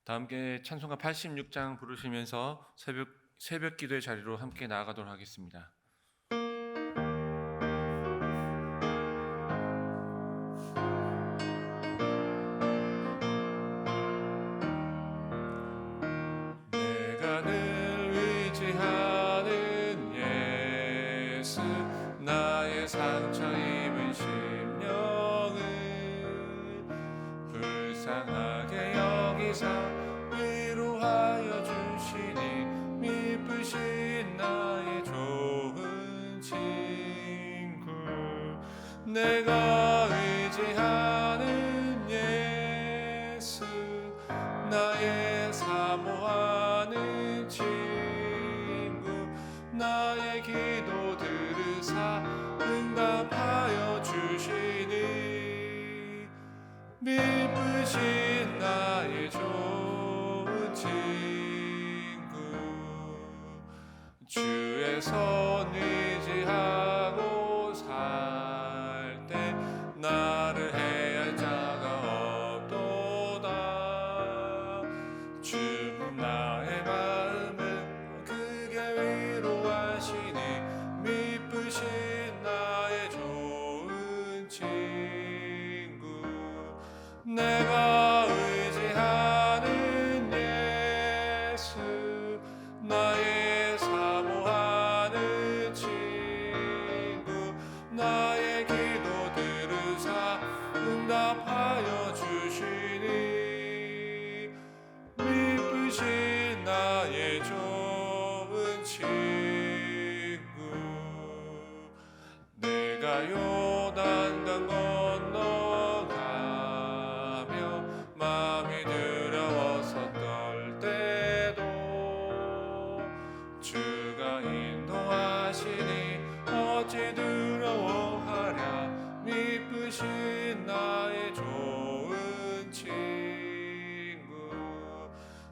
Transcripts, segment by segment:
다 함께 찬송가 86장 부르시면서 새벽 기도의 자리로 함께 나아가도록 하겠습니다. 내가 늘 의지하는 예수, 나의 상처 입은 심령을 불쌍하게 여기사 위로하여 주시니, 미쁘신 나의 좋은 친구. 내가 의지하는 예수, 나의 사모하는 친구, 나의 기도 들으사 응답하여 주시니, 미쁘신 나의 좋은 친구. 주의 손 의지하고 살 때 나를 해할 자가 없도다. 주 나의 마음을 크게 위로하시니, 미쁘신 나의 좋은 친구. 내가 의지하는 예수, 나의 사모하는 친구, 나의 기도 들으사 응답하여 주시니, 미쁘신 나의 좋은 친구. 내가 요단강 건너가며 마음이 두려워서 떨 때도 주가 인도하시니 어찌 두려워하랴. 미쁘신 나의 좋은 친구.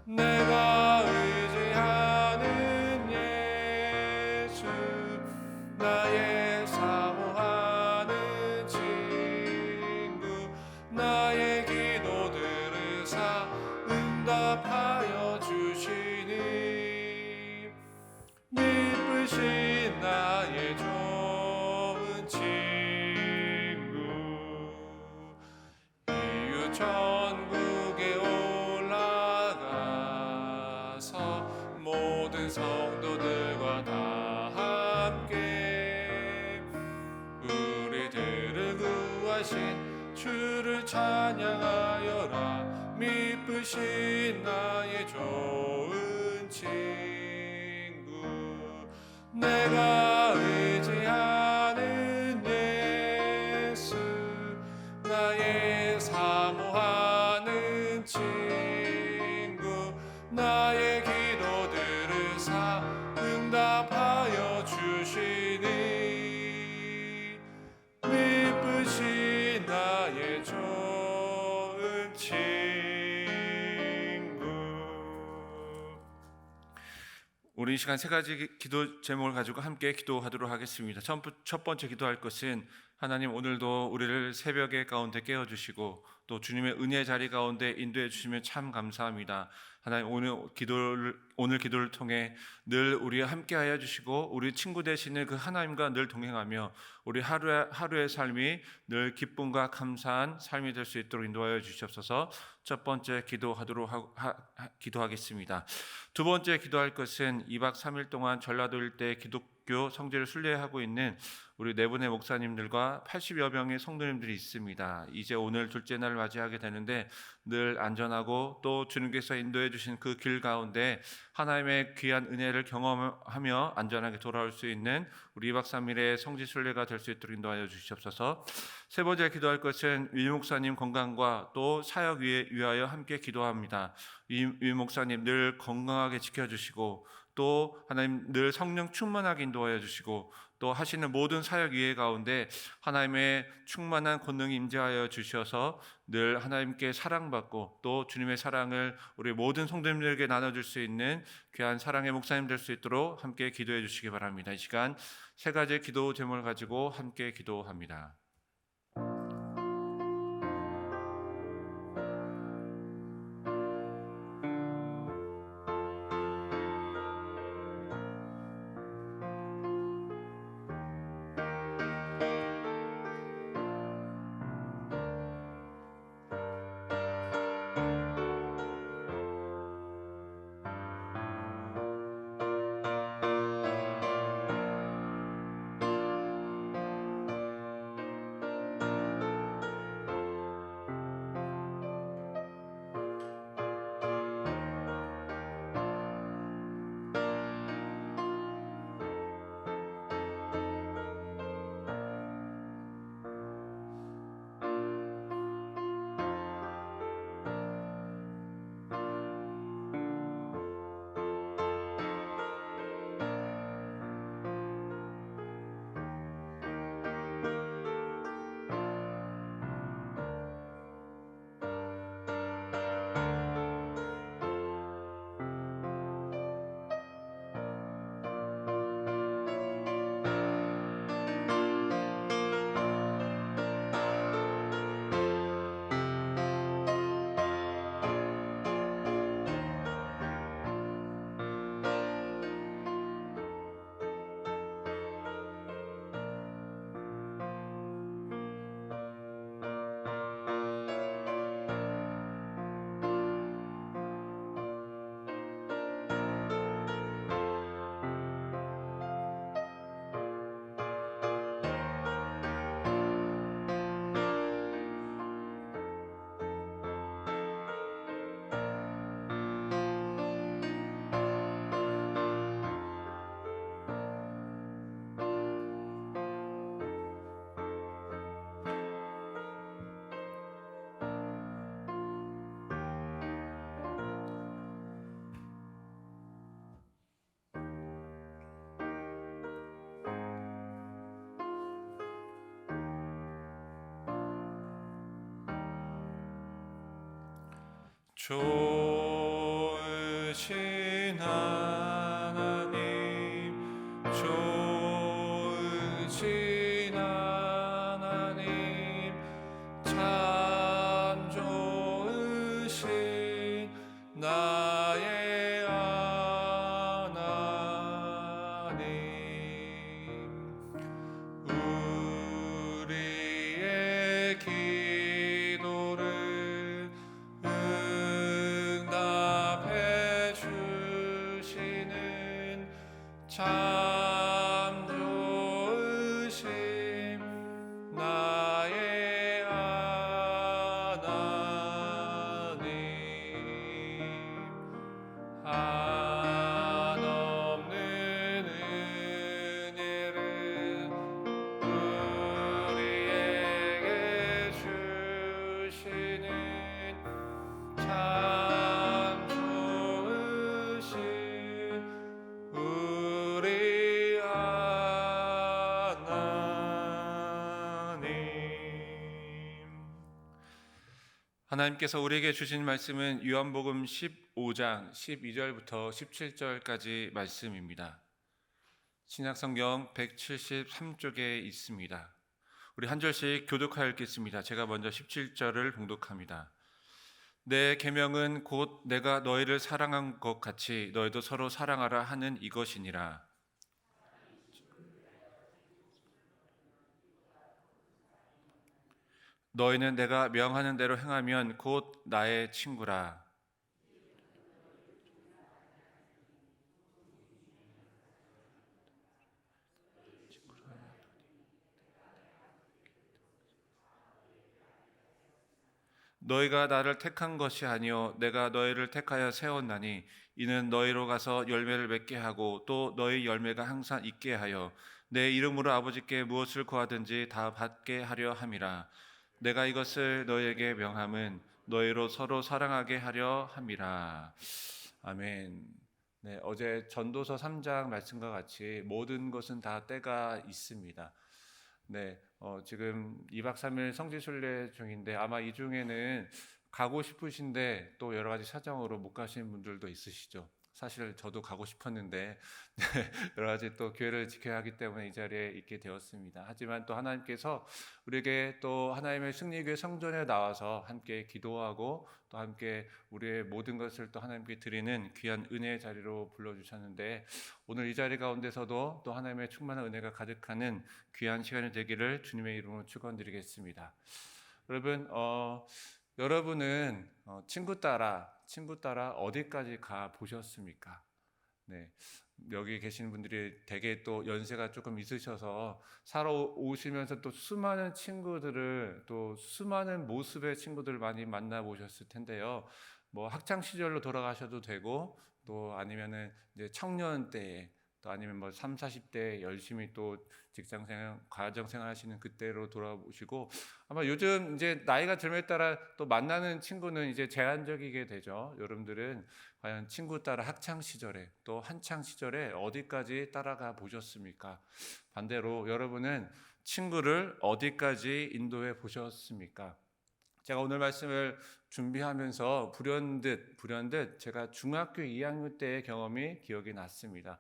내가 의지하는 예수, 나의 사모하는 친구, 나의 기도 들으사 응답하여 주시니, 미쁘신 나의 좋은 친구. 이웃 천국에 올라가서 모든 성도들과 다 함께 우리들을 구하신 주를 찬양하여라. 미쁘신 나의 좋은 친구. 내가 의지하는 예수, 나의 사모하는 친구, 나의 기도 들으사 응답하여 주시니, 미쁘신 나의 좋은 친구. 우리 이 시간 세 가지 기도 제목을 가지고 함께 기도하도록 하겠습니다. 첫 번째 기도할 것은, 하나님 오늘도 우리를 새벽의 가운데 깨워주시고 또 주님의 은혜 자리 가운데 인도해 주시면 참 감사합니다. 하나님 오늘 기도를 통해 늘 우리와 함께하여 주시고 우리 친구 되시는 그 하나님과 늘 동행하며 우리 하루의 삶이 늘 기쁨과 감사한 삶이 될 수 있도록 인도하여 주시옵소서. 첫 번째 기도하겠습니다. 두 번째 기도할 것은 2박 3일 동안 전라도 일대 기독교 성지를 순례하고 있는 우리 네 분의 목사님들과 80여 명의 성도님들이 있습니다. 이제 오늘 둘째 날을 맞이하게 되는데 늘 안전하고 또 주님께서 인도해 주신 그 길 가운데 하나님의 귀한 은혜를 경험하며 안전하게 돌아올 수 있는 우리 2박 3일의 성지 순례가 될 수 있도록 인도하여 주시옵소서. 세 번째 기도할 것은 위 목사님 건강과 또 사역 위하여 함께 기도합니다. 위 목사님 늘 건강하게 지켜주시고 또 하나님 늘 성령 충만하게 인도하여 주시고 또 하시는 모든 사역 이해 가운데 하나님의 충만한 권능이 임재하여 주셔서 늘 하나님께 사랑받고 또 주님의 사랑을 우리 모든 성도님들에게 나눠줄 수 있는 귀한 사랑의 목사님 될 수 있도록 함께 기도해 주시기 바랍니다. 이 시간 세 가지 기도 제목을 가지고 함께 기도합니다. 좋으신 하나님, 좋으신 하나님, 참 좋으신 나의 하나님. 우리의 기도를 응답해 주시는 참 좋으신 나의 하나님. 한없는 은혜를 우리에게 주시는 참 좋으신 우리 하나님. 하나님께서 우리에게 주신 말씀은 요한복음 15장 12절부터 17절까지 말씀입니다. 신약성경 173쪽에 있습니다. 우리 한 절씩 교독하여 읽겠습니다. 제가 먼저 17절을 봉독합니다. 내 계명은 곧 내가 너희를 사랑한 것 같이 너희도 서로 사랑하라 하는 이것이니라. 너희는 내가 명하는 대로 행하면 곧 나의 친구라. 너희가 나를 택한 것이 아니요 내가 너희를 택하여 세웠나니 이는 너희로 가서 열매를 맺게 하고 또 너희 열매가 항상 있게 하여 내 이름으로 아버지께 무엇을 구하든지 다 받게 하려 함이라. 내가 이것을 너희에게 명함은 너희로 서로 사랑하게 하려 함이라. 아멘. 네, 어제 전도서 3장 말씀과 같이 모든 것은 다 때가 있습니다. 네, 지금 2박 3일 성지순례 중인데 아마 이 중에는 가고 싶으신데 또 여러 가지 사정으로 못 가시는 분들도 있으시죠. 사실 저도 가고 싶었는데 여러 가지 또 교회를 지켜야 하기 때문에 이 자리에 있게 되었습니다. 하지만 또 하나님께서 우리에게 또 하나님의 승리교회 성전에 나와서 함께 기도하고 또 함께 우리의 모든 것을 또 하나님께 드리는 귀한 은혜의 자리로 불러주셨는데 오늘 이 자리 가운데서도 또 하나님의 충만한 은혜가 가득하는 귀한 시간이 되기를 주님의 이름으로 축원드리겠습니다. 여러분은 친구 따라 어디까지 가 보셨습니까? 네, 여기 계시는 분들이 대개 또 연세가 조금 있으셔서 살아오시면서 또 수많은 친구들을 또 수많은 모습의 친구들을 많이 만나보셨을 텐데요. 뭐 학창 시절로 돌아가셔도 되고 또 아니면은 이제 청년 때에 또 아니면 뭐 3, 40대 열심히 또 직장생활, 가정생활 하시는 그때로 돌아보시고 아마 요즘 이제 나이가 들에 따라 또 만나는 친구는 이제 제한적이게 되죠. 여러분들은 과연 친구 따라 학창 시절에 또 한창 시절에 어디까지 따라가 보셨습니까? 반대로 여러분은 친구를 어디까지 인도해 보셨습니까? 제가 오늘 말씀을 준비하면서 불현듯 제가 중학교 2학년 때의 경험이 기억이 났습니다.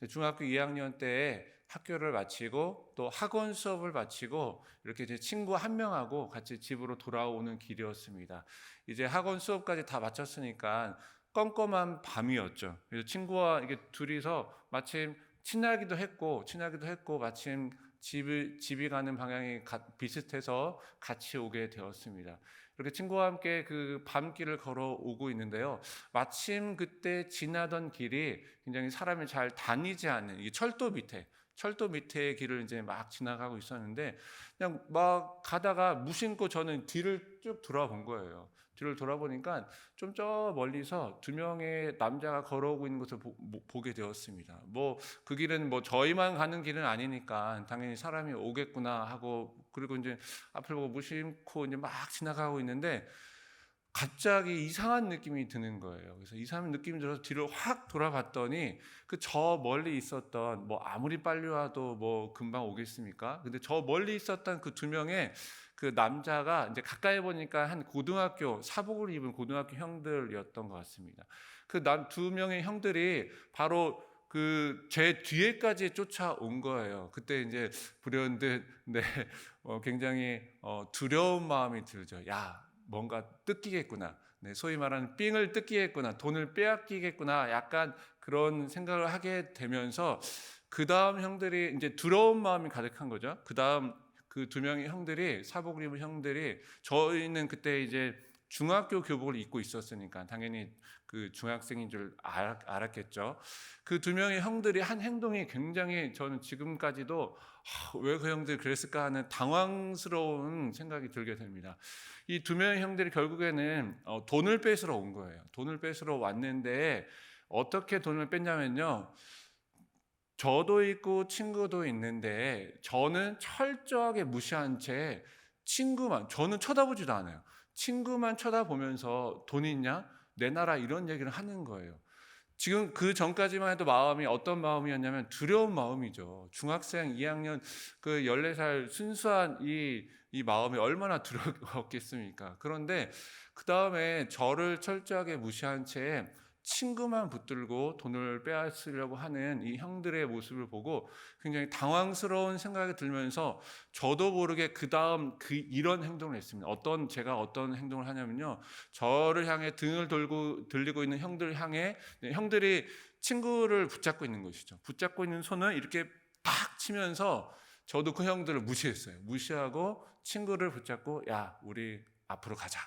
중학교 2학년 때에 학교를 마치고 또 학원 수업을 마치고 이렇게 제 친구 한 명하고 같이 집으로 돌아오는 길이었습니다. 이제 학원 수업까지 다 마쳤으니까 껌껌한 밤이었죠. 그래서 친구와 이게 둘이서 마침 친하기도 했고 마침 집이 가는 방향이 비슷해서 같이 오게 되었습니다. 이렇게 친구와 함께 그 밤길을 걸어오고 있는데요. 마침 그때 지나던 길이 굉장히 사람이 잘 다니지 않는 이 철도 밑에 길을 이제 막 지나가고 있었는데 그냥 막 가다가 무심코 저는 뒤를 쭉 돌아본 거예요. 뒤를 돌아보니까 좀 저 멀리서 두 명의 남자가 걸어오고 있는 것을 보게 되었습니다. 뭐 그 길은 뭐 저희만 가는 길은 아니니까 당연히 사람이 오겠구나 하고 그리고 이제 앞을 보고 무심코 이제 막 지나가고 있는데 갑자기 이상한 느낌이 드는 거예요. 그래서 이상한 느낌이 들어서 뒤를 확 돌아봤더니 그 저 멀리 있었던 뭐 아무리 빨리 와도 뭐 금방 오겠습니까? 근데 저 멀리 있었던 그 두 명의 그 남자가 이제 가까이 보니까 한 고등학교 사복을 입은 고등학교 형들이었던 것 같습니다. 그 두 명의 형들이 바로 그 제 뒤에까지 쫓아온 거예요. 그때 이제 불현듯 네, 굉장히 두려운 마음이 들죠. 야, 뭔가 뜯기겠구나. 네, 소위 말하는 삥을 뜯기겠구나. 돈을 빼앗기겠구나. 약간 그런 생각을 하게 되면서 그 다음 형들이 이제 두려운 마음이 가득한 거죠. 그 다음 그 두 명의 형들이 사복을 입은 형들이 저희는 그때 이제 중학교 교복을 입고 있었으니까 당연히 그 중학생인 줄 알았겠죠. 그 두 명의 형들이 한 행동이 굉장히 저는 지금까지도 왜 그 형들이 그랬을까 하는 당황스러운 생각이 들게 됩니다. 이 두 명의 형들이 결국에는 돈을 뺏으러 온 거예요. 돈을 뺏으러 왔는데 어떻게 돈을 뺐냐면요. 저도 있고 친구도 있는데 저는 철저하게 무시한 채 저는 쳐다보지도 않아요. 친구만 쳐다보면서 돈 있냐? 내놔라 이런 얘기를 하는 거예요. 지금 그 전까지만 해도 마음이 어떤 마음이었냐면 두려운 마음이죠. 중학생 2학년 그 14살 순수한 이 마음이 얼마나 두려웠겠습니까? 그런데 그 다음에 저를 철저하게 무시한 채 친구만 붙들고 돈을 빼앗으려고 하는 이 형들의 모습을 보고 굉장히 당황스러운 생각이 들면서 저도 모르게 그 다음 이런 행동을 했습니다. 제가 어떤 행동을 하냐면요. 저를 향해 등을 들리고 있는 형들을 향해 형들이 친구를 붙잡고 있는 것이죠. 붙잡고 있는 손을 이렇게 팍 치면서 저도 그 형들을 무시했어요. 무시하고 친구를 붙잡고 야, 우리 앞으로 가자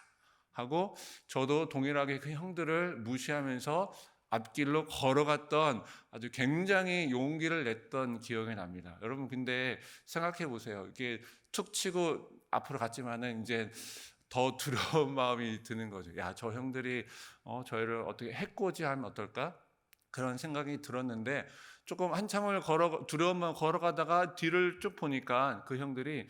하고 저도 동일하게 그 형들을 무시하면서 앞길로 걸어갔던 아주 굉장히 용기를 냈던 기억이 납니다. 여러분 근데 생각해 보세요. 이게 툭 치고 앞으로 갔지만은 이제 더 두려운 마음이 드는 거죠. 야, 저 형들이 저희를 어떻게 해코지하면 어떨까? 그런 생각이 들었는데 조금 한참을 두려운 마음 걸어가다가 뒤를 쭉 보니까 그 형들이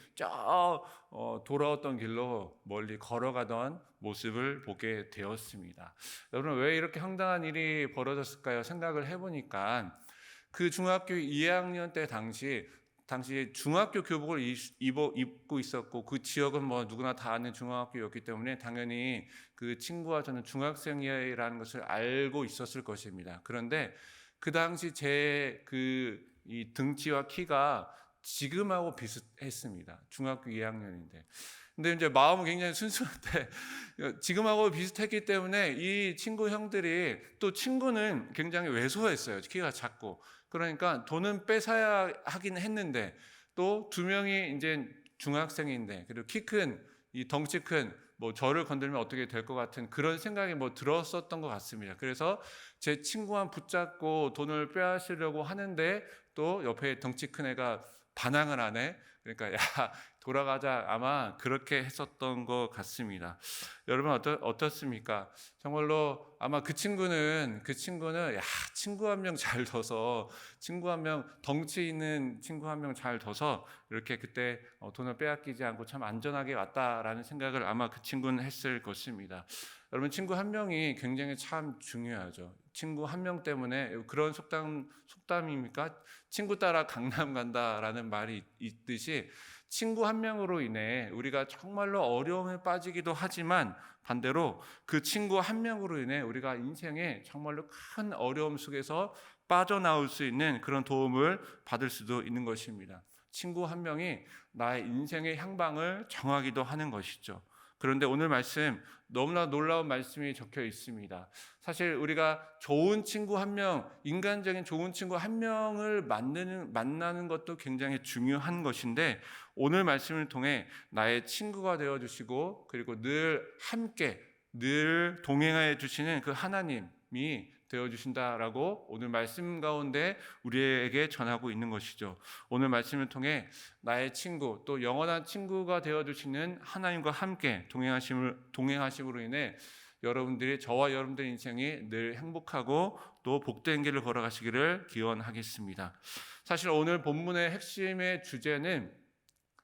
돌아왔던 길로 멀리 걸어가던 모습을 보게 되었습니다. 여러분 왜 이렇게 황당한 일이 벌어졌을까요? 생각을 해보니까 그 중학교 2학년 때 당시 중학교 교복을 입고 있었고 그 지역은 뭐 누구나 다 아는 중학교였기 때문에 당연히 그 친구와 저는 중학생이라는 것을 알고 있었을 것입니다. 그런데 그 당시 제 이 등치와 키가 지금하고 비슷했습니다. 중학교 2학년인데. 근데 이제 마음은 굉장히 순수한데 지금하고 비슷했기 때문에 이 친구 형들이 또 친구는 굉장히 왜소했어요. 키가 작고. 그러니까 돈은 뺏어야 하긴 했는데 또 두 명이 이제 중학생인데 그리고 이 덩치 큰 뭐 저를 건들면 어떻게 될 것 같은 그런 생각이 뭐 들었었던 것 같습니다. 그래서 제 친구만 붙잡고 돈을 빼앗으려고 하는데 또 옆에 덩치 큰 애가 반항을 하네. 그러니까 야, 돌아가자 아마 그렇게 했었던 것 같습니다. 여러분 어떻습니까? 정말로 아마 그 친구는 야, 친구 한 명 잘 둬서 친구 한 명 덩치 있는 친구 한 명 잘 둬서 이렇게 그때 돈을 빼앗기지 않고 참 안전하게 왔다라는 생각을 아마 그 친구는 했을 것입니다. 여러분 친구 한 명이 굉장히 참 중요하죠. 친구 한 명 때문에 그런 속담입니까? 친구 따라 강남 간다라는 말이 있듯이 친구 한 명으로 인해 우리가 정말로 어려움에 빠지기도 하지만 반대로 그 친구 한 명으로 인해 우리가 인생에 정말로 큰 어려움 속에서 빠져나올 수 있는 그런 도움을 받을 수도 있는 것입니다. 친구 한 명이 나의 인생의 향방을 정하기도 하는 것이죠. 그런데 오늘 말씀 너무나 놀라운 말씀이 적혀 있습니다. 사실 우리가 좋은 친구 한 명, 인간적인 좋은 친구 한 명을 만나는 것도 굉장히 중요한 것인데 오늘 말씀을 통해 나의 친구가 되어주시고 그리고 늘 함께 늘 동행해 주시는 그 하나님이 되어주신다라고 오늘 말씀 가운데 우리에게 전하고 있는 것이죠. 오늘 말씀을 통해 나의 친구 또 영원한 친구가 되어주시는 하나님과 함께 동행하심으로 인해 저와 여러분들의 인생이 늘 행복하고 또 복된 길을 걸어가시기를 기원하겠습니다. 사실 오늘 본문의 핵심의 주제는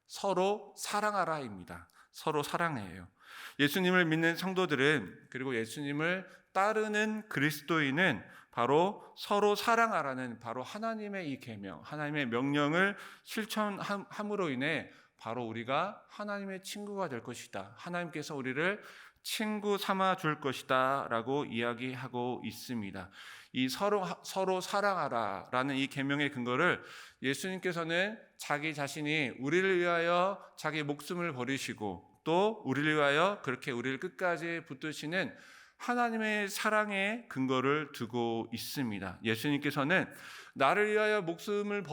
서로 사랑하라입니다. 서로 사랑해요. 예수님을 믿는 성도들은 그리고 예수님을 따르는 그리스도인은 바로 서로 사랑하라는 바로 하나님의 이 계명, 하나님의 명령을 실천함으로 인해 바로 우리가 하나님의 친구가 될 것이다. 하나님께서 우리를 친구 삼아 줄 것이다 라고 이야기하고 있습니다. 이 서로 사랑하라라는 이 계명의 근거를 예수님께서는 자기 자신이 우리를 위하여 자기 목숨을 버리시고 또 우리를 위하여 그렇게 우리를 끝까지 붙드시는 하나님의 사랑의 근거를 두고 있습니다. 예수님께서는 나를 위하여 목숨을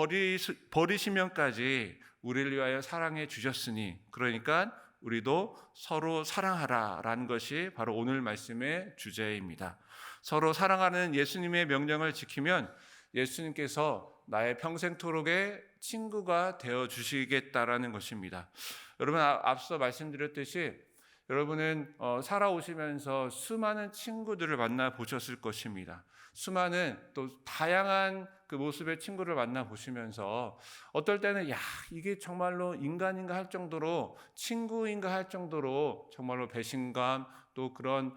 버리시면까지 우리를 위하여 사랑해 주셨으니, 그러니까 우리도 서로 사랑하라라는 것이 바로 오늘 말씀의 주제입니다. 서로 사랑하는 예수님의 명령을 지키면 예수님께서 나의 평생토록의 친구가 되어 주시겠다라는 것입니다. 여러분, 앞서 말씀드렸듯이 여러분은 살아오시면서 수많은 친구들을 만나 보셨을 것입니다. 수많은 또 다양한 그 모습의 친구를 만나 보시면서 어떨 때는 이게 정말로 인간인가 할 정도로, 친구인가 할 정도로 정말로 배신감 또 그런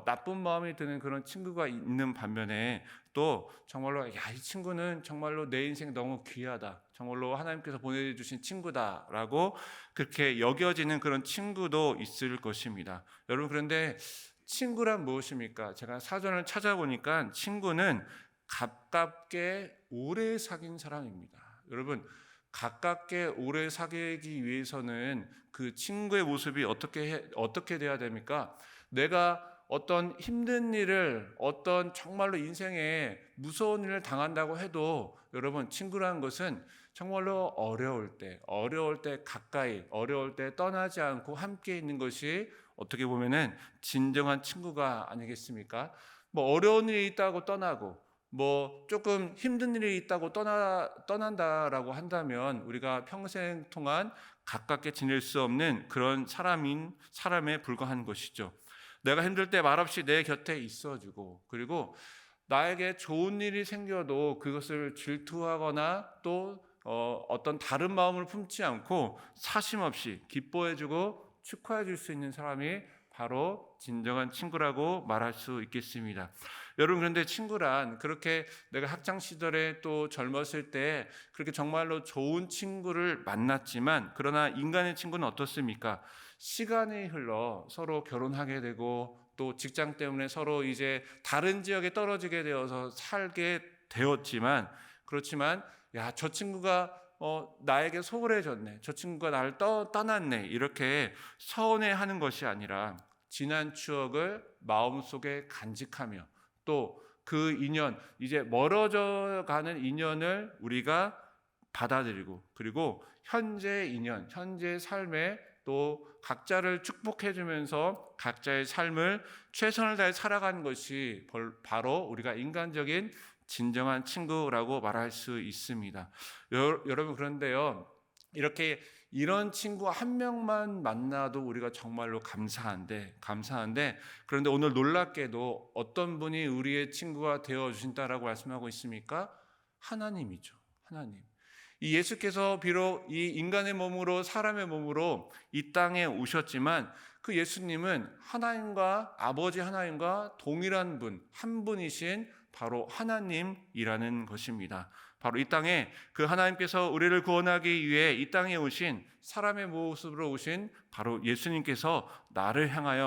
나쁜 마음이 드는 그런 친구가 있는 반면에, 또 정말로 이 친구는 정말로 내 인생 너무 귀하다, 정말로 하나님께서 보내주신 친구다라고 그렇게 여겨지는 그런 친구도 있을 것입니다. 여러분, 그런데 친구란 무엇입니까? 제가 사전을 찾아보니까 친구는 가깝게 오래 사귄 사람입니다. 여러분, 가깝게 오래 사귀기 위해서는 그 친구의 모습이 어떻게 돼야 됩니까? 내가 어떤 힘든 일을, 어떤 정말로 인생에 무서운 일을 당한다고 해도 여러분, 친구라는 것은 정말로 어려울 때 가까이, 어려울 때 떠나지 않고 함께 있는 것이 어떻게 보면은 진정한 친구가 아니겠습니까? 뭐 어려운 일이 있다고 떠나고, 뭐 조금 힘든 일이 있다고 떠난다라고 한다면 우리가 평생 동안 가깝게 지낼 수 없는 그런 사람에 불과한 것이죠. 내가 힘들 때 말없이 내 곁에 있어주고, 그리고 나에게 좋은 일이 생겨도 그것을 질투하거나 또 어떤 다른 마음을 품지 않고 사심 없이 기뻐해주고 축하해줄 수 있는 사람이 바로 진정한 친구라고 말할 수 있겠습니다. 여러분, 그런데 친구란 그렇게 내가 학창 시절에 또 젊었을 때 그렇게 정말로 좋은 친구를 만났지만, 그러나 인간의 친구는 어떻습니까? 시간이 흘러 서로 결혼하게 되고 또 직장 때문에 서로 이제 다른 지역에 떨어지게 되어서 살게 되었지만, 그렇지만 저 친구가 나에게 소홀해졌네, 저 친구가 나를 떠났네, 이렇게 서운해하는 것이 아니라 지난 추억을 마음속에 간직하며 또 그 인연, 이제 멀어져 가는 인연을 우리가 받아들이고, 그리고 현재의 인연, 현재의 삶에 또 각자를 축복해 주면서 각자의 삶을 최선을 다해 살아가는 것이 바로 우리가 인간적인 진정한 친구라고 말할 수 있습니다. 여러분, 그런데요, 이런 친구 한 명만 만나도 우리가 정말로 감사한데, 그런데 오늘 놀랍게도 어떤 분이 우리의 친구가 되어 주신다라고 말씀하고 있습니까? 하나님이죠. 하나님. 이 예수께서 비록 이 인간의 몸으로, 사람의 몸으로 이 땅에 오셨지만 그 예수님은 아버지 하나님과 동일한 분, 한 분이신 바로 하나님이라는 것입니다. 바로 이 땅에 그 하나님께서 우리를 구원하기 위해 이 땅에 오신, 사람의 모습으로 오신 바로 예수님께서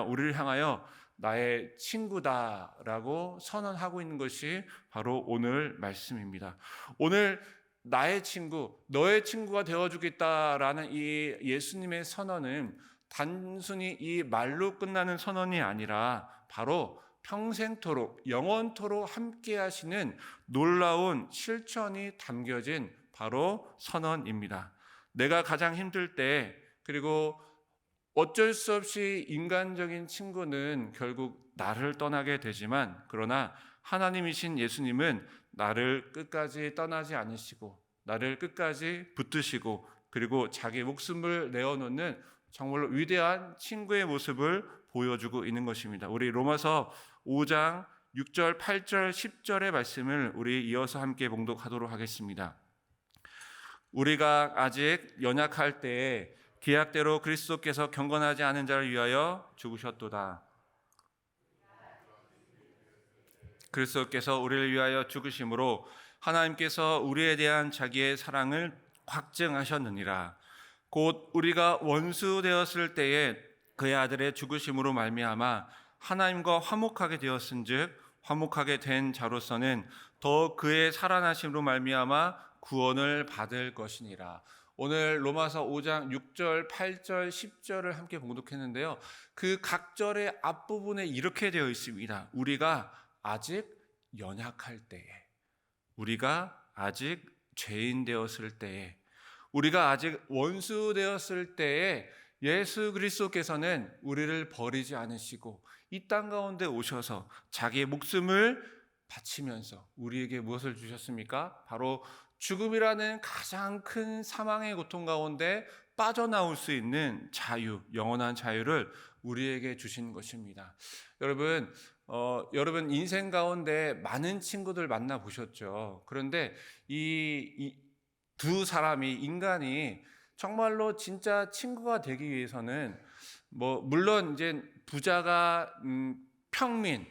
우리를 향하여 나의 친구다라고 선언하고 있는 것이 바로 오늘 말씀입니다. 오늘 나의 친구, 너의 친구가 되어주겠다라는 이 예수님의 선언은 단순히 이 말로 끝나는 선언이 아니라 바로 평생토록, 영원토록 함께 하시는 놀라운 실천이 담겨진 바로 선언입니다. 내가 가장 힘들 때, 그리고 어쩔 수 없이 인간적인 친구는 결국 나를 떠나게 되지만, 그러나 하나님이신 예수님은 나를 끝까지 떠나지 않으시고 나를 끝까지 붙드시고, 그리고 자기 목숨을 내어놓는 정말로 위대한 친구의 모습을 보여주고 있는 것입니다. 우리 로마서 5장 6절, 8절, 10절의 말씀을 우리 이어서 함께 봉독하도록 하겠습니다. 우리가 아직 연약할 때에 기약대로 그리스도께서 경건하지 않은 자를 위하여 죽으셨도다. 그리스도께서 우리를 위하여 죽으심으로 하나님께서 우리에 대한 자기의 사랑을 확증하셨느니라. 곧 우리가 원수 되었을 때에 그의 아들의 죽으심으로 말미암아 하나님과 화목하게 되었은즉 화목하게 된 자로서는 더 그의 살아나심으로 말미암아 구원을 받을 것이니라. 오늘 로마서 5장 6절, 8절, 10절을 함께 봉독했는데요. 그 각 절의 앞부분에 이렇게 되어 있습니다. 우리가 아직 연약할 때에, 우리가 아직 죄인 되었을 때에, 우리가 아직 원수 되었을 때에 예수 그리스도께서는 우리를 버리지 않으시고 이 땅 가운데 오셔서 자기의 목숨을 바치면서 우리에게 무엇을 주셨습니까? 바로 죽음이라는 가장 큰 사망의 고통 가운데 빠져나올 수 있는 자유, 영원한 자유를 우리에게 주신 것입니다. 여러분 인생 가운데 많은 친구들 만나 보셨죠? 그런데 이 두 사람이, 인간이 정말로 진짜 친구가 되기 위해서는 물론 이제 부자가 평민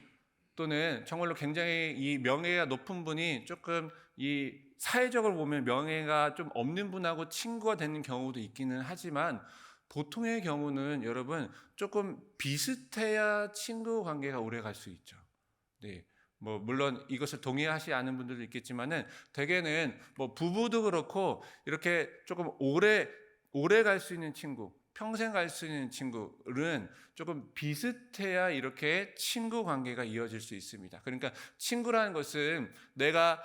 또는 정말로 굉장히 이 명예가 높은 분이 조금 이 사회적으로 보면 명예가 좀 없는 분하고 친구가 되는 경우도 있기는 하지만 보통의 경우는 여러분 조금 비슷해야 친구 관계가 오래 갈 수 있죠. 네. 물론 이것을 동의하지 않은 분들도 있겠지만은 대개는 부부도 그렇고 이렇게 조금 오래 갈 수 있는 친구, 평생 갈 수 있는 친구는 조금 비슷해야 이렇게 친구 관계가 이어질 수 있습니다. 그러니까 친구라는 것은 내가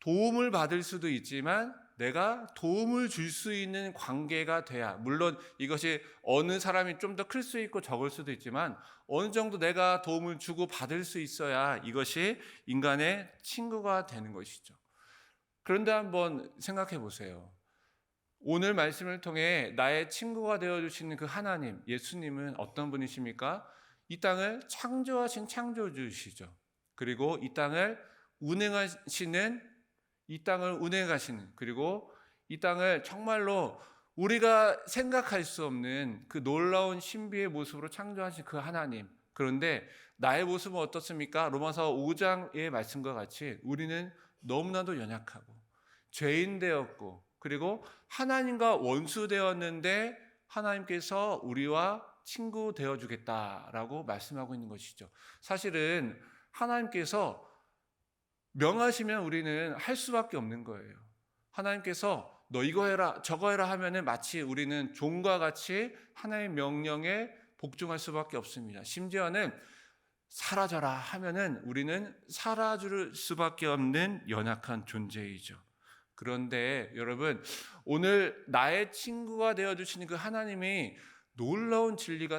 도움을 받을 수도 있지만 내가 도움을 줄 수 있는 관계가 돼야, 물론 이것이 어느 사람이 좀 더 클 수 있고 적을 수도 있지만 어느 정도 내가 도움을 주고 받을 수 있어야 이것이 인간의 친구가 되는 것이죠. 그런데 한번 생각해 보세요. 오늘 말씀을 통해 나의 친구가 되어주시는 그 하나님, 예수님은 어떤 분이십니까? 이 땅을 창조하신 창조주시죠. 그리고 이 땅을 운행하시는, 그리고 이 땅을 정말로 우리가 생각할 수 없는 그 놀라운 신비의 모습으로 창조하신 그 하나님. 그런데 나의 모습은 어떻습니까? 로마서 5장의 말씀과 같이 우리는 너무나도 연약하고 죄인 되었고, 그리고 하나님과 원수 되었는데 하나님께서 우리와 친구 되어주겠다라고 말씀하고 있는 것이죠. 사실은 하나님께서 명하시면 우리는 할 수밖에 없는 거예요. 하나님께서 너 이거 해라 저거 해라 하면은 마치 우리는 종과 같이 하나님의 명령에 복종할 수밖에 없습니다. 심지어는 사라져라 하면은 우리는 사라질 수밖에 없는 연약한 존재이죠. 그런데 여러분, 오늘 나의 친구가 되어주시는 그 하나님이 놀라운 진리가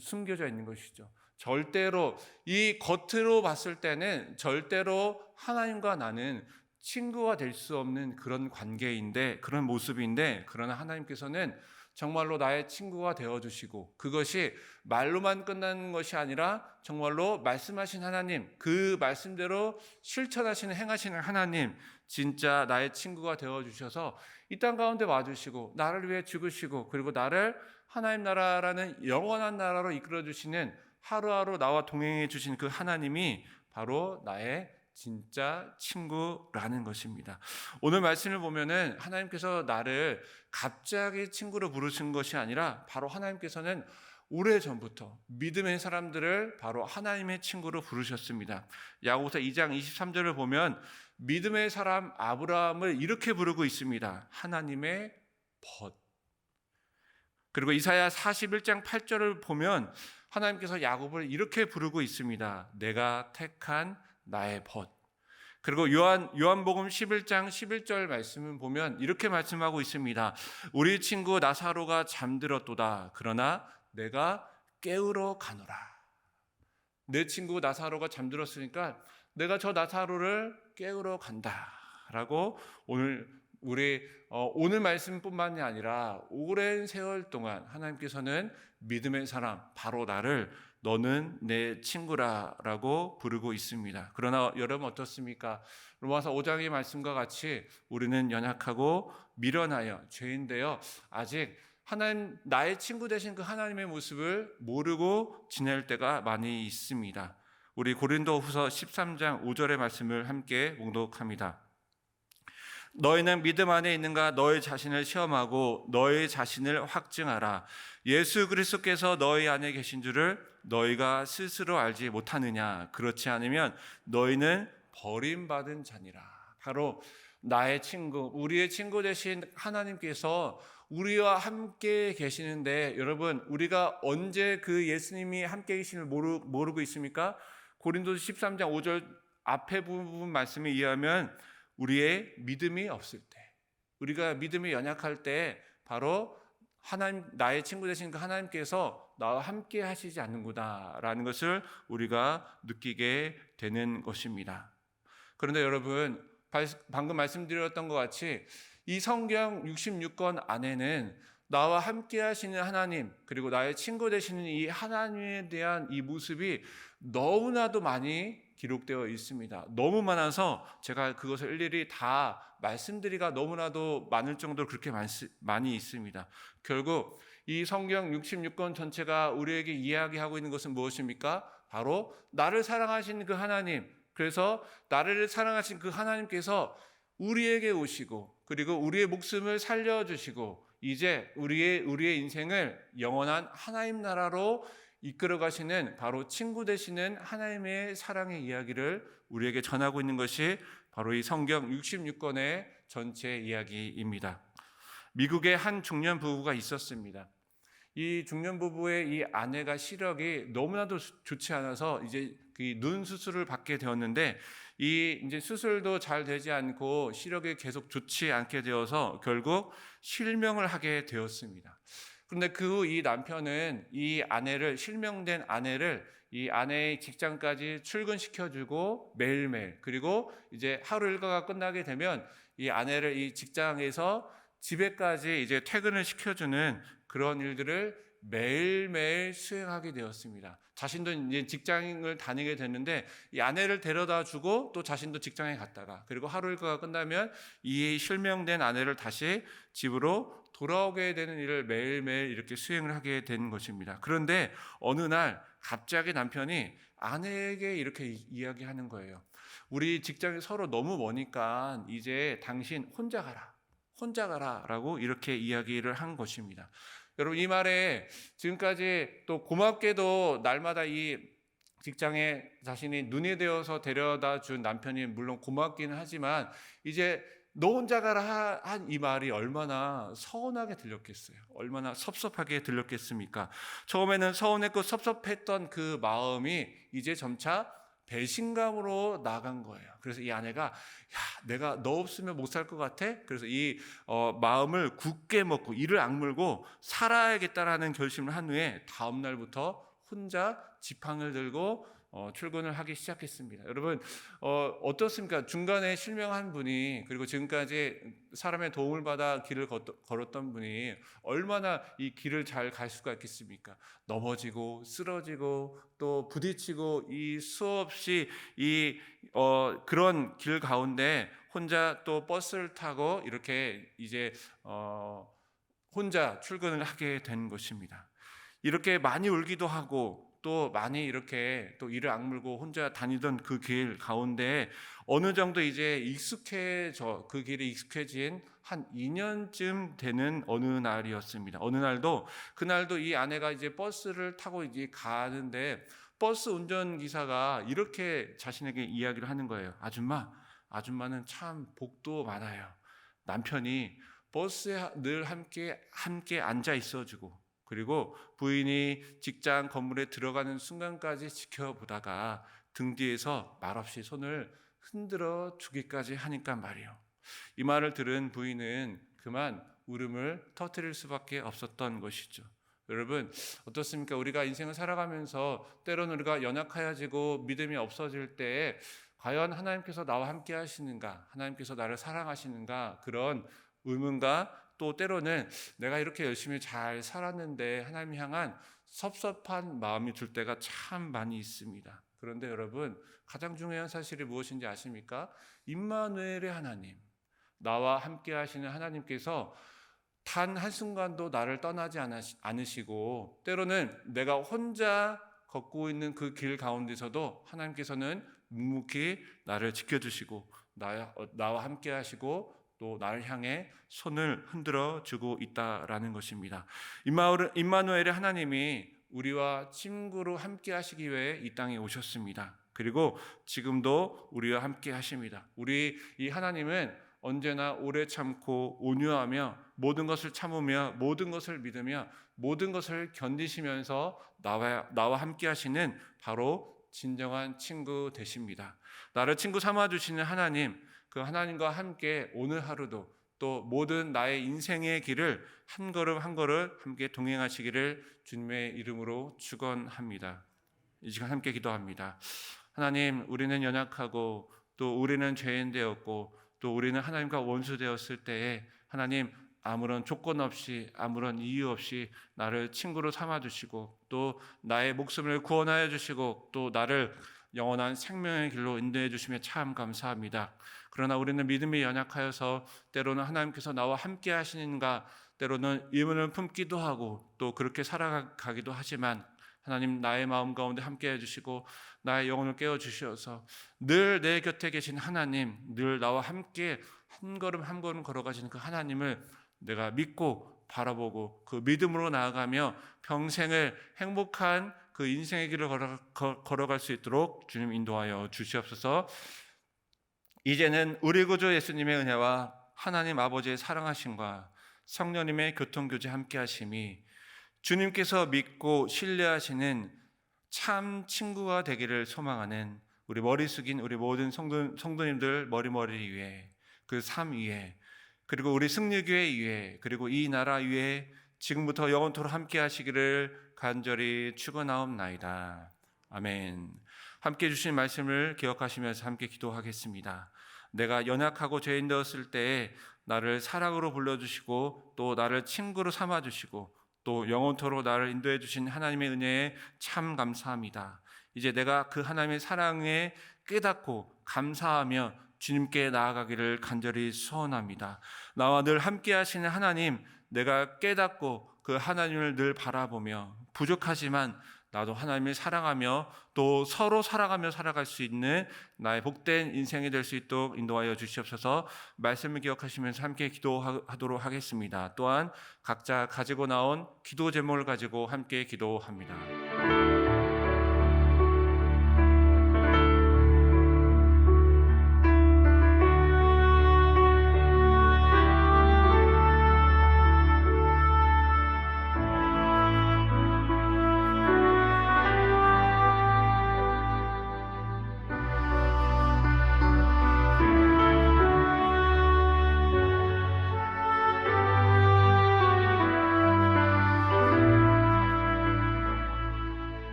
숨겨져 있는 것이죠. 절대로 이 겉으로 봤을 때는 절대로 하나님과 나는 친구가 될 수 없는 그런 관계인데, 그런 모습인데, 그러나 하나님께서는 정말로 나의 친구가 되어주시고, 그것이 말로만 끝나는 것이 아니라 정말로 말씀하신 하나님, 그 말씀대로 실천하시는, 행하시는 하나님, 진짜 나의 친구가 되어주셔서 이 땅 가운데 와주시고 나를 위해 죽으시고, 그리고 나를 하나님 나라라는 영원한 나라로 이끌어주시는, 하루하루 나와 동행해 주신 그 하나님이 바로 나의 진짜 친구라는 것입니다. 오늘 말씀을 보면은 하나님께서 나를 갑자기 친구로 부르신 것이 아니라 바로 하나님께서는 오래전부터 믿음의 사람들을 바로 하나님의 친구로 부르셨습니다. 야고보서 2장 23절을 보면 믿음의 사람 아브라함을 이렇게 부르고 있습니다. 하나님의 벗. 그리고 이사야 41장 8절을 보면 하나님께서 야곱을 이렇게 부르고 있습니다. 내가 택한 나의 벗. 그리고 요한복음 11장 11절 말씀을 보면 이렇게 말씀하고 있습니다. 우리 친구 나사로가 잠들었도다. 그러나 내가 깨우러 가노라. 내 친구 나사로가 잠들었으니까 내가 저 나사로를 깨우러 간다라고 오늘 말씀뿐만이 아니라 오랜 세월 동안 하나님께서는 믿음의 사람, 바로 나를 너는 내 친구라라고 부르고 있습니다. 그러나 여러분 어떻습니까? 로마서 5장의 말씀과 같이 우리는 연약하고 미련하여 죄인되어 아직 하나님, 나의 친구 되신 그 하나님의 모습을 모르고 지낼 때가 많이 있습니다. 우리 고린도후서 13장 5절의 말씀을 함께 봉독합니다. 너희는 믿음 안에 있는가? 너희 자신을 시험하고 너희 자신을 확증하라. 예수 그리스도께서 너희 안에 계신 줄을 너희가 스스로 알지 못하느냐? 그렇지 않으면 너희는 버림받은 자니라. 바로 나의 친구, 우리의 친구 되신 하나님께서 우리와 함께 계시는데, 여러분, 우리가 언제 그 예수님이 함께 계심을 모르고 있습니까? 고린도서 13장 5절 앞에 부분 말씀에 의하면 우리의 믿음이 없을 때, 우리가 믿음이 연약할 때 바로 하나님, 나의 친구 되신 그 하나님께서 나와 함께 하시지 않는구나라는 것을 우리가 느끼게 되는 것입니다. 그런데 여러분, 방금 말씀드렸던 것 같이 이 성경 66권 안에는 나와 함께 하시는 하나님, 그리고 나의 친구 되시는 이 하나님에 대한 이 모습이 너무나도 많이 기록되어 있습니다. 너무 많아서 제가 그것을 일일이 다 말씀드리기가 너무나도 많을 정도로 그렇게 많이 있습니다. 결국 이 성경 66권 전체가 우리에게 이야기하고 있는 것은 무엇입니까? 바로 나를 사랑하신 그 하나님, 그래서 나를 사랑하신 그 하나님께서 우리에게 오시고, 그리고 우리의 목숨을 살려주시고, 이제 우리의 인생을 영원한 하나님 나라로 이끌어 가시는 바로 친구 되시는 하나님의 사랑의 이야기를 우리에게 전하고 있는 것이 바로 이 성경 66권의 전체 이야기입니다. 미국의 한 중년 부부가 있었습니다. 이 중년 부부의 이 아내가 시력이 너무나도 좋지 않아서 이제 그 눈 수술을 받게 되었는데, 이 이제 수술도 잘 되지 않고 시력이 계속 좋지 않게 되어서 결국 실명을 하게 되었습니다. 그런데 그 후 이 남편은 이 아내를, 실명된 아내를 이 아내의 직장까지 출근시켜주고 매일매일, 그리고 이제 하루 일과가 끝나게 되면 이 아내를 이 직장에서 집에까지 이제 퇴근을 시켜주는 그런 일들을 매일매일 수행하게 되었습니다. 자신도 이제 직장을 다니게 됐는데 이 아내를 데려다 주고 또 자신도 직장에 갔다가, 그리고 하루 일과가 끝나면 이 실명된 아내를 다시 집으로 돌아오게 되는 일을 매일매일 이렇게 수행을 하게 된 것입니다. 그런데 어느 날 갑자기 남편이 아내에게 이렇게 이야기하는 거예요. 우리 직장이 서로 너무 머니까 이제 당신 혼자 가라 라고 이렇게 이야기를 한 것입니다. 여러분, 이 말에 지금까지 또 고맙게도 날마다 이 직장에 자신이 눈이 되어서 데려다 준 남편이 물론 고맙기는 하지만, 이제 너 혼자 가라 한 이 말이 얼마나 서운하게 들렸겠어요. 얼마나 섭섭하게 들렸겠습니까? 처음에는 서운했고 섭섭했던 그 마음이 이제 점차 배신감으로 나간 거예요. 그래서 이 아내가, 야, 내가 너 없으면 못 살 것 같아? 그래서 이 마음을 굳게 먹고 이를 악물고 살아야겠다라는 결심을 한 후에 다음 날부터 혼자 지팡이를 들고 출근을 하기 시작했습니다. 여러분, 어떻습니까? 중간에 실명한 분이, 그리고 지금까지 사람의 도움을 받아 길을 걸었던 분이 얼마나 이 길을 잘 갈 수가 있겠습니까? 넘어지고 쓰러지고 또 부딪히고 이 수없이 그런 길 가운데 혼자 또 버스를 타고 이렇게 이제 혼자 출근을 하게 된 것입니다. 이렇게 많이 울기도 하고 또 많이 이렇게 또 이를 악물고 혼자 다니던 그 길 가운데 어느 정도 이제 그 길에 익숙해진 한 2년쯤 되는 어느 날이었습니다. 어느 날도, 그날도 이 아내가 이제 버스를 타고 이제 가는데 버스 운전기사가 이렇게 자신에게 이야기를 하는 거예요. 아줌마는 참 복도 많아요. 남편이 버스에 늘 함께 앉아 있어주고, 그리고 부인이 직장 건물에 들어가는 순간까지 지켜보다가 등 뒤에서 말없이 손을 흔들어 주기까지 하니까 말이에요. 이 말을 들은 부인은 그만 울음을 터뜨릴 수밖에 없었던 것이죠. 여러분, 어떻습니까? 우리가 인생을 살아가면서 때로는 우리가 연약해지고 믿음이 없어질 때 과연 하나님께서 나와 함께 하시는가, 하나님께서 나를 사랑하시는가, 그런 의문과 또 때로는 내가 이렇게 열심히 잘 살았는데 하나님 향한 섭섭한 마음이 들 때가 참 많이 있습니다. 그런데 여러분, 가장 중요한 사실이 무엇인지 아십니까? 임마누엘의 하나님, 나와 함께 하시는 하나님께서 단 한순간도 나를 떠나지 않으시고, 때로는 내가 혼자 걷고 있는 그 길 가운데서도 하나님께서는 묵묵히 나를 지켜주시고 나와 함께 하시고 또 나를 향해 손을 흔들어 주고 있다라는 것입니다. 임마누엘의 하나님이 우리와 친구로 함께 하시기 위해 이 땅에 오셨습니다. 그리고 지금도 우리와 함께 하십니다. 우리 이 하나님은 언제나 오래 참고 온유하며 모든 것을 참으며 모든 것을 믿으며 모든 것을 견디시면서 나와 함께 하시는 바로 진정한 친구 되십니다. 나를 친구 삼아 주시는 하나님, 그 하나님과 함께 오늘 하루도 또 모든 나의 인생의 길을 한 걸음 한 걸음 함께 동행하시기를 주님의 이름으로 축원합니다. 이 시간 함께 기도합니다. 하나님, 우리는 연약하고 또 우리는 죄인 되었고 또 우리는 하나님과 원수 되었을 때에 하나님 아무런 조건 없이 아무런 이유 없이 나를 친구로 삼아 주시고 또 나의 목숨을 구원하여 주시고 또 나를 영원한 생명의 길로 인도해 주시며 참 감사합니다. 그러나 우리는 믿음이 연약하여서 때로는 하나님께서 나와 함께 하시는가 때로는 의문을 품기도 하고 또 그렇게 살아가기도 하지만 하나님 나의 마음 가운데 함께 해주시고 나의 영혼을 깨워주셔서 늘 내 곁에 계신 하나님, 늘 나와 함께 한 걸음 한 걸음 걸어가시는 그 하나님을 내가 믿고 바라보고 그 믿음으로 나아가며 평생을 행복한 그 인생의 길을 걸어갈 수 있도록 주님 인도하여 주시옵소서. 이제는 우리 구주 예수님의 은혜와 하나님 아버지의 사랑하심과 성령님의 교통교제 함께 하심이 주님께서 믿고 신뢰하시는 참 친구가 되기를 소망하는 우리 머리 숙인 우리 모든 성도님들 머리 위에 그 삶 위에 그리고 우리 승리교회 위에 그리고 이 나라 위에 지금부터 영원토록 함께 하시기를 간절히 축원하옵나이다. 아멘. 함께 주신 말씀을 기억하시면서 함께 기도하겠습니다. 내가 연약하고 죄인 되었을 때에 나를 사랑으로 불러주시고 또 나를 친구로 삼아주시고 또 영원토록 나를 인도해 주신 하나님의 은혜에 참 감사합니다. 이제 내가 그 하나님의 사랑에 깨닫고 감사하며 주님께 나아가기를 간절히 소원합니다. 나와 늘 함께 하시는 하나님, 내가 깨닫고 그 하나님을 늘 바라보며 부족하지만 나도 하나님을 사랑하며 또 서로 살아가며 살아갈 수 있는 나의 복된 인생이 될 수 있도록 인도하여 주시옵소서. 말씀을 기억하시면서 함께 기도하도록 하겠습니다. 또한 각자 가지고 나온 기도 제목을 가지고 함께 기도합니다.